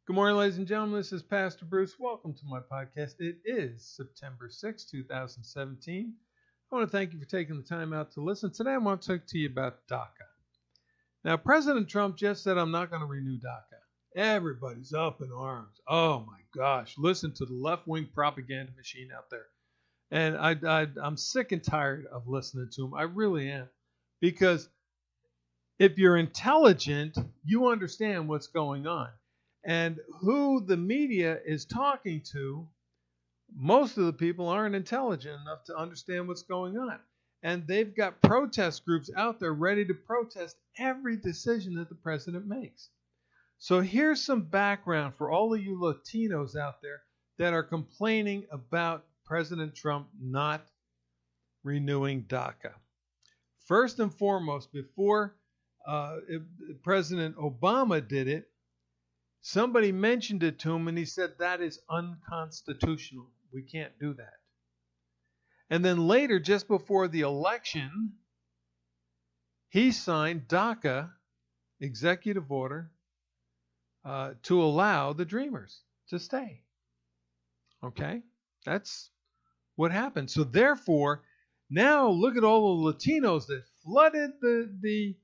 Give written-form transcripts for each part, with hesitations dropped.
Good morning, ladies and gentlemen. This is Pastor Bruce. Welcome to my podcast. It is September 6, 2017. I want to thank you for taking the time out to listen. Today I want to talk to you about D.A.C.A. Now, President Trump just said, I'm not going to renew D.A.C.A. Everybody's up in arms. Oh, my gosh. Listen to the left-wing propaganda machine out there. And I'm sick and tired of listening to them. I really am. Because if you're intelligent, you understand what's going on. And who the media is talking to, most of the people aren't intelligent enough to understand what's going on. And they've got protest groups out there ready to protest every decision that the president makes. So here's some background for all of you Latinos out there that are complaining about President Trump not renewing D.A.C.A. First and foremost, before President Obama did it, somebody mentioned it to him and he said, that is unconstitutional. We can't do that. And then later, just before the election, he signed D.A.C.A. executive order to allow the Dreamers to stay. Okay? That's what happened. So therefore, now look at all the Latinos that flooded the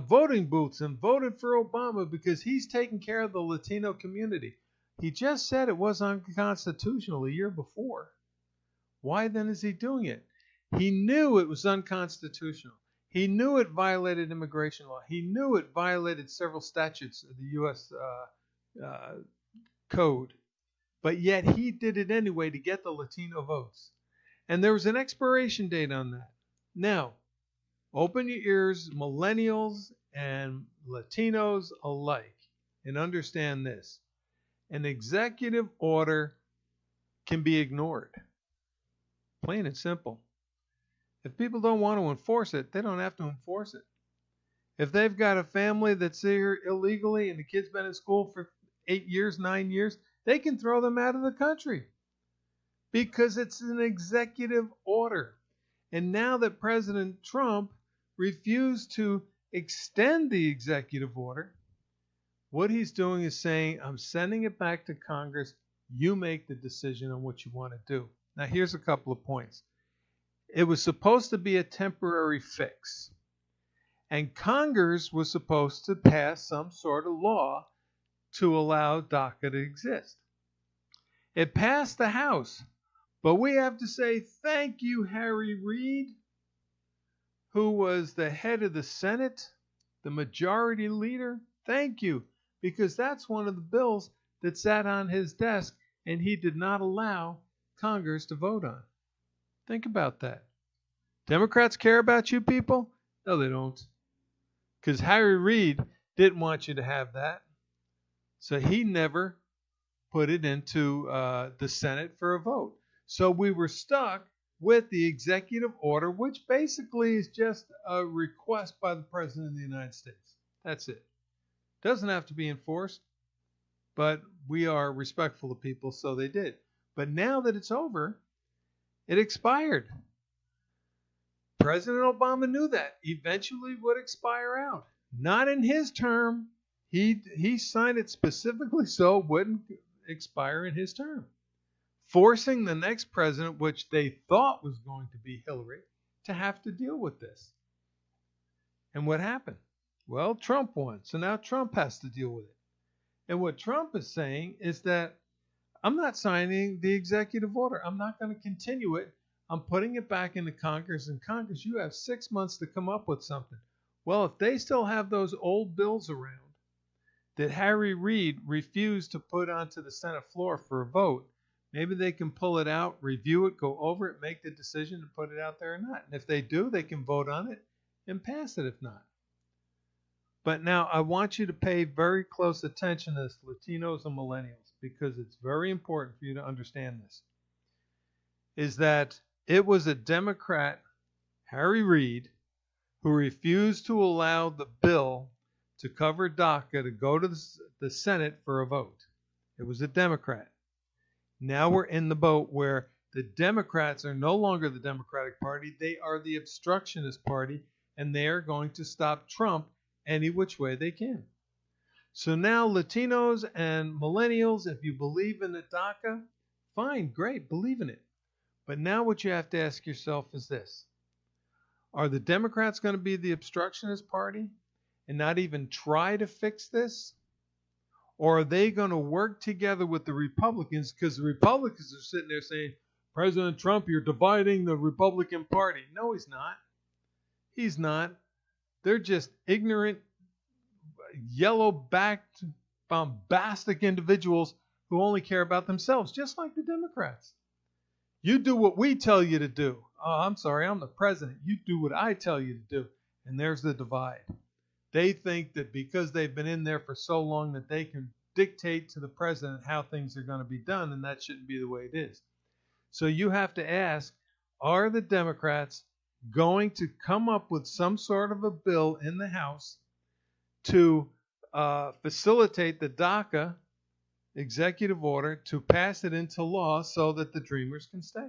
voting booths and voted for Obama because he's taking care of the Latino community. He just said it was unconstitutional a year before. Why then is he doing it? He knew it was unconstitutional. He knew it violated immigration law. He knew it violated several statutes of the U.S. Code. But yet he did it anyway to get the Latino votes. And there was an expiration date on that. Now, open your ears, millennials and Latinos alike, and understand this. An executive order can be ignored. Plain and simple. If people don't want to enforce it, they don't have to enforce it. If they've got a family that's here illegally and the kid's been in school for 8 years, 9 years, they can throw them out of the country because it's an executive order. And now that President Trump refused to extend the executive order, what he's doing is saying, I'm sending it back to Congress. You make the decision on what you want to do. Now, here's a couple of points. It was supposed to be a temporary fix. And Congress was supposed to pass some sort of law to allow D.A.C.A. to exist. It passed the House. But we have to say thank you, Harry Reid, who was the head of the Senate, the majority leader. Thank you, because that's one of the bills that sat on his desk and he did not allow Congress to vote on. Think about that. Democrats care about you people? No, they don't. Because Harry Reid didn't want you to have that. So he never put it into the Senate for a vote. So we were stuck with the executive order, which basically is just a request by the President of the United States. That's it. Doesn't have to be enforced, but we are respectful of people, so they did. But now that it's over, it expired. President Obama knew that. Eventually would expire out. Not in his term. He signed it specifically so it wouldn't expire in his term, forcing the next president, which they thought was going to be Hillary, to have to deal with this. And what happened? Well, Trump won, so now Trump has to deal with it. And what Trump is saying is that I'm not signing the executive order. I'm not going to continue it. I'm putting it back into Congress, and Congress, you have 6 months to come up with something. Well, if they still have those old bills around that Harry Reid refused to put onto the Senate floor for a vote, maybe they can pull it out, review it, go over it, make the decision to put it out there or not. And if they do, they can vote on it and pass it if not. But now I want you to pay very close attention to this, Latinos and millennials, because it's very important for you to understand this, is that it was a Democrat, Harry Reid, who refused to allow the bill to cover D.A.C.A. to go to the Senate for a vote. It was a Democrat. Now we're in the boat where the Democrats are no longer the Democratic Party. They are the obstructionist party, and they are going to stop Trump any which way they can. So now Latinos and millennials, if you believe in the DACA, fine, great, believe in it. But now what you have to ask yourself is this. Are the Democrats going to be the obstructionist party and not even try to fix this? Or are they going to work together with the Republicans? Because the Republicans are sitting there saying, President Trump, you're dividing the Republican Party. No, he's not. He's not. They're just ignorant, yellow-backed, bombastic individuals who only care about themselves, just like the Democrats. You do what we tell you to do. Oh, I'm sorry, I'm the president. You do what I tell you to do. And there's the divide. They think that because they've been in there for so long that they can dictate to the president how things are going to be done, and that shouldn't be the way it is. So you have to ask, are the Democrats going to come up with some sort of a bill in the House to facilitate the DACA executive order, to pass it into law so that the dreamers can stay?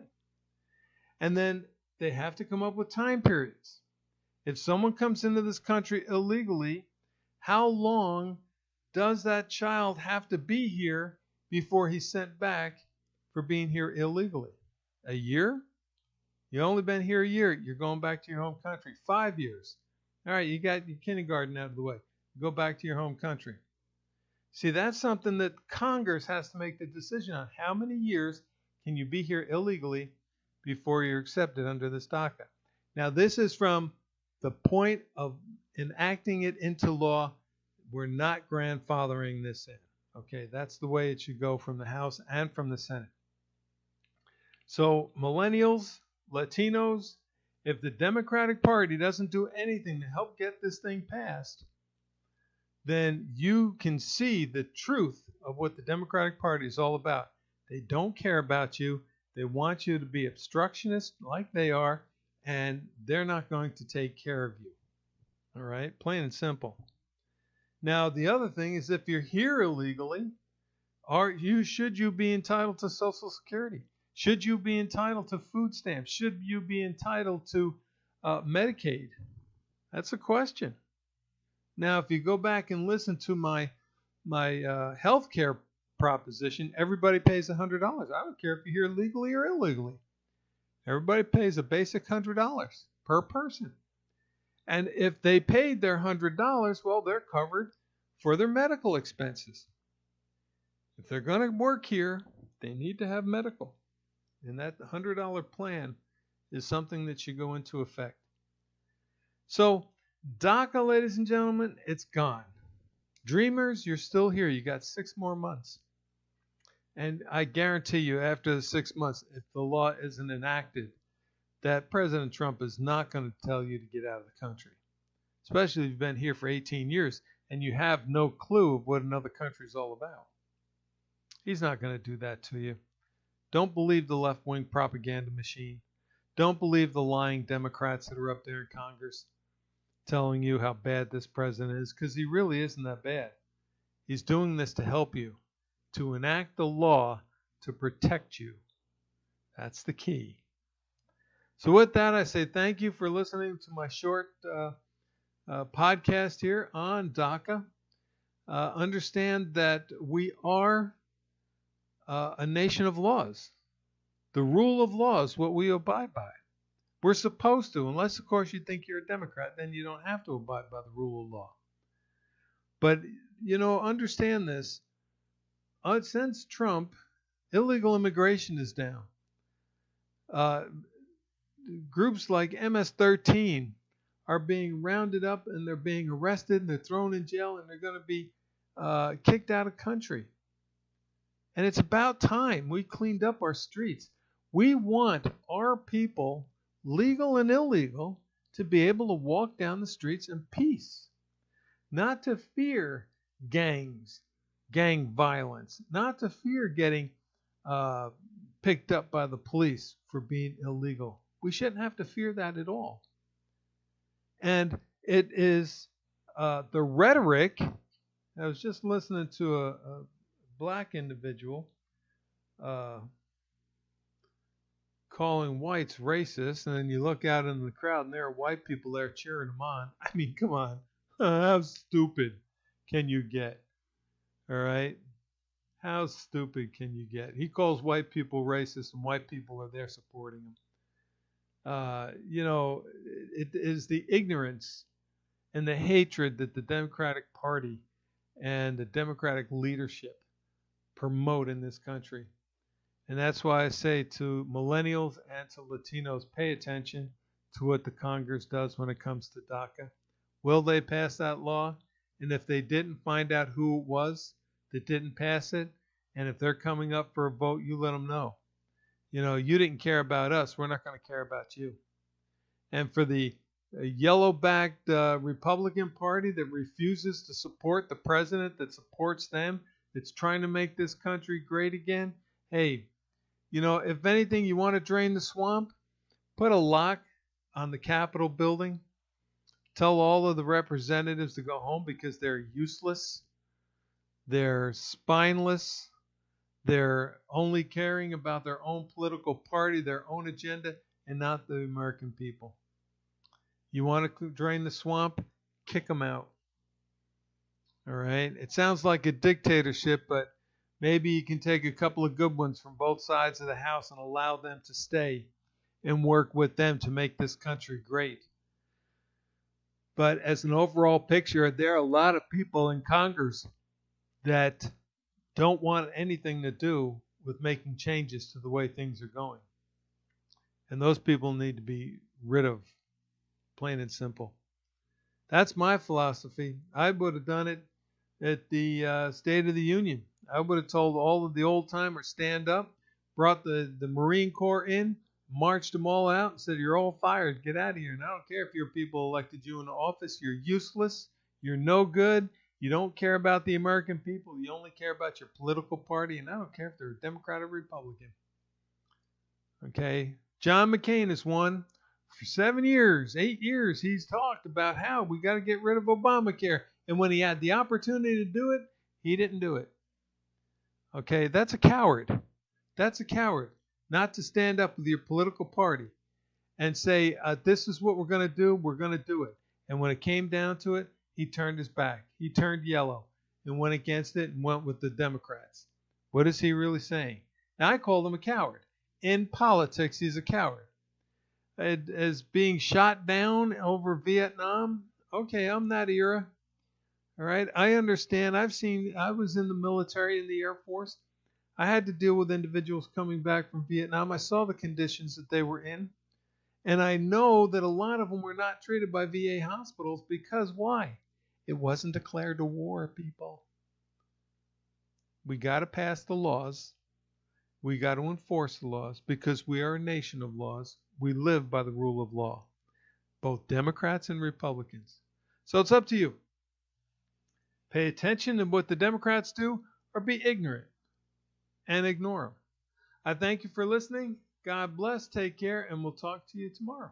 And then they have to come up with time periods. If someone comes into this country illegally, how long does that child have to be here before he's sent back for being here illegally? A year? You've only been here a year. You're going back to your home country. 5 years. All right, you got your kindergarten out of the way. Go back to your home country. See, that's something that Congress has to make the decision on. How many years can you be here illegally before you're accepted under this DACA? Now, this is from the point of enacting it into law. We're not grandfathering this in. Okay, that's the way it should go from the House and from the Senate. So, millennials, Latinos, if the Democratic Party doesn't do anything to help get this thing passed, then you can see the truth of what the Democratic Party is all about. They don't care about you. They want you to be obstructionist like they are, and they're not going to take care of you. All right? Plain and simple. Now, the other thing is, if you're here illegally, should you be entitled to Social Security? Should you be entitled to food stamps? Should you be entitled to Medicaid? That's a question. Now, if you go back and listen to my health care proposition, everybody pays $100. I don't care if you're here legally or illegally. Everybody pays a basic $100 per person. And if they paid their $100, well, they're covered for their medical expenses. If they're going to work here, they need to have medical. And that $100 plan is something that should go into effect. So, DACA, ladies and gentlemen, it's gone. Dreamers, you're still here. You got 6 more months. And I guarantee you, after the 6 months, if the law isn't enacted, that President Trump is not going to tell you to get out of the country. Especially if you've been here for 18 years and you have no clue of what another country is all about. He's not going to do that to you. Don't believe the left-wing propaganda machine. Don't believe the lying Democrats that are up there in Congress telling you how bad this president is, because he really isn't that bad. He's doing this to help you, to enact the law to protect you. That's the key. So with that, I say thank you for listening to my short podcast here on DACA. Understand that we are a nation of laws. The rule of law is what we abide by. We're supposed to, unless, of course, you think you're a Democrat, then you don't have to abide by the rule of law. But, understand this. Since Trump, illegal immigration is down. Groups like MS-13 are being rounded up, and they're being arrested, and they're thrown in jail, and they're going to be kicked out of country. And it's about time we cleaned up our streets. We want our people, legal and illegal, to be able to walk down the streets in peace, not to fear gangs, gang violence, not to fear getting picked up by the police for being illegal. We shouldn't have to fear that at all. And it is the rhetoric. I was just listening to a black individual calling whites racist, and then you look out in the crowd and there are white people there cheering them on. I mean, come on. How stupid can you get? All right? How stupid can you get? He calls white people racist, and white people are there supporting him. It is the ignorance and the hatred that the Democratic Party and the Democratic leadership promote in this country. And that's why I say to millennials and to Latinos, pay attention to what the Congress does when it comes to DACA. Will they pass that law? And if they didn't, find out who it was that didn't pass it. And if they're coming up for a vote, you let them know. You didn't care about us. We're not going to care about you. And for the yellow-backed Republican Party that refuses to support the president, that supports them, that's trying to make this country great again, hey, if anything, you want to drain the swamp, put a lock on the Capitol building. Tell all of the representatives to go home because they're useless. They're spineless. They're only caring about their own political party, their own agenda, and not the American people. You want to drain the swamp? Kick them out. All right? It sounds like a dictatorship, but maybe you can take a couple of good ones from both sides of the house and allow them to stay and work with them to make this country great. But as an overall picture, there are a lot of people in Congress that don't want anything to do with making changes to the way things are going. And those people need to be rid of, plain and simple. That's my philosophy. I would have done it at the State of the Union. I would have told all of the old-timers, stand up, brought the Marine Corps in, marched them all out, and said, you're all fired. Get out of here. And I don't care if your people elected you into office. You're useless. You're no good. You don't care about the American people. You only care about your political party. And I don't care if they're a Democrat or Republican. Okay? John McCain is one. For 7 years, 8 years, he's talked about how we got to get rid of Obamacare. And when he had the opportunity to do it, he didn't do it. Okay? That's a coward. That's a coward. Not to stand up with your political party and say, this is what we're going to do. We're going to do it. And when it came down to it, he turned his back. He turned yellow and went against it and went with the Democrats. What is he really saying? Now, I call him a coward. In politics, he's a coward. As being shot down over Vietnam, okay, I'm that era. All right, I understand. I was in the military, in the Air Force. I had to deal with individuals coming back from Vietnam. I saw the conditions that they were in. And I know that a lot of them were not treated by VA hospitals because why? It wasn't declared a war, people. We got to pass the laws. We got to enforce the laws because we are a nation of laws. We live by the rule of law, both Democrats and Republicans. So it's up to you. Pay attention to what the Democrats do or be ignorant and ignore them. I thank you for listening. God bless. Take care, and we'll talk to you tomorrow.